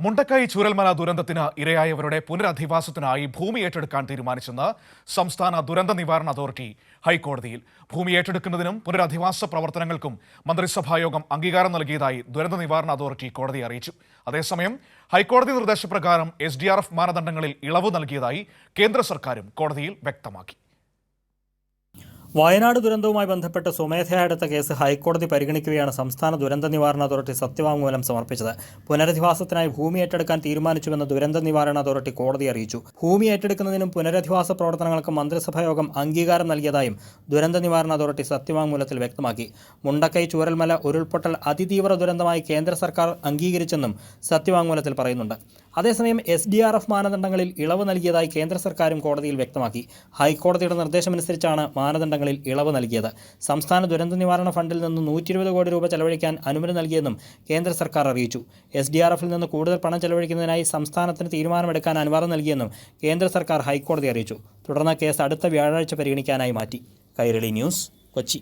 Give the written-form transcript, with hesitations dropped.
മുണ്ടക്കൈ ചൂരൽമല ദുരന്തത്തിന് ഇരയായവരുടെ പുനരധിവാസത്തിനായി ഭൂമി ഏറ്റെടുക്കാൻ തീരുമാനിച്ചെന്ന് സംസ്ഥാന ദുരന്ത നിവാരണ അതോറിറ്റി ഹൈക്കോടതിയിൽ. ഭൂമി ഏറ്റെടുക്കുന്നതിനും പുനരധിവാസ പ്രവർത്തനങ്ങൾക്കും മന്ത്രിസഭായോഗം അംഗീകാരം നൽകിയതായി ദുരന്ത നിവാരണ അതോറിറ്റി കോടതിയെ അറിയിച്ചു. അതേസമയം ഹൈക്കോടതി നിർദ്ദേശപ്രകാരം SDRF മാനദണ്ഡങ്ങളിൽ ഇളവ് നൽകിയതായി കേന്ദ്ര സർക്കാരും കോടതിയിൽ വ്യക്തമാക്കി. വയനാട് ദുരന്തവുമായി ബന്ധപ്പെട്ട് സ്വമേധയാ എടുത്ത കേസ് ഹൈക്കോടതി പരിഗണിക്കുകയാണ് സംസ്ഥാന ദുരന്ത നിവാരണ അതോറിറ്റി സത്യവാങ്മൂലം സമർപ്പിച്ചത്. പുനരധിവാസത്തിനായി ഭൂമി ഏറ്റെടുക്കാൻ തീരുമാനിച്ചുവെന്ന് ദുരന്ത നിവാരണ അതോറിറ്റി കോടതിയെ അറിയിച്ചു. ഭൂമി ഏറ്റെടുക്കുന്നതിനും പുനരധിവാസ പ്രവർത്തനങ്ങൾക്കും മന്ത്രിസഭായോഗം അംഗീകാരം നൽകിയതായും ദുരന്ത നിവാരണ അതോറിറ്റി സത്യവാങ്മൂലത്തിൽ വ്യക്തമാക്കി. മുണ്ടക്കൈ ചൂരൽമല ഉരുൾപൊട്ടൽ അതിതീവ്ര ദുരന്തമായി കേന്ദ്ര സർക്കാർ അംഗീകരിച്ചെന്നും സത്യവാങ്മൂലത്തിൽ പറയുന്നുണ്ട്. അതേസമയം SDRF മാനദണ്ഡങ്ങളിൽ ഇളവ് നൽകിയതായി കേന്ദ്ര സർക്കാരും കോടതിയിൽ വ്യക്തമാക്കി. ഹൈക്കോടതിയുടെ നിർദ്ദേശമനുസരിച്ചാണ് മാനദണ്ഡങ്ങളിൽ ഇളവ് നൽകിയത്. സംസ്ഥാന ദുരന്ത നിവാരണ ഫണ്ടിൽ നിന്ന് 120 കോടി രൂപ ചെലവഴിക്കാൻ അനുമതി നൽകിയെന്നും കേന്ദ്ര സർക്കാർ അറിയിച്ചു. SDRFിൽ നിന്ന് കൂടുതൽ പണം ചെലവഴിക്കുന്നതിനായി സംസ്ഥാനത്തിന് തീരുമാനമെടുക്കാൻ അനുവാദം നൽകിയെന്നും കേന്ദ്ര സർക്കാർ ഹൈക്കോടതി അറിയിച്ചു. തുടർന്ന് കേസ് അടുത്ത വ്യാഴാഴ്ച പരിഗണിക്കാനായി മാറ്റി. കൈരളി ന്യൂസ്, കൊച്ചി.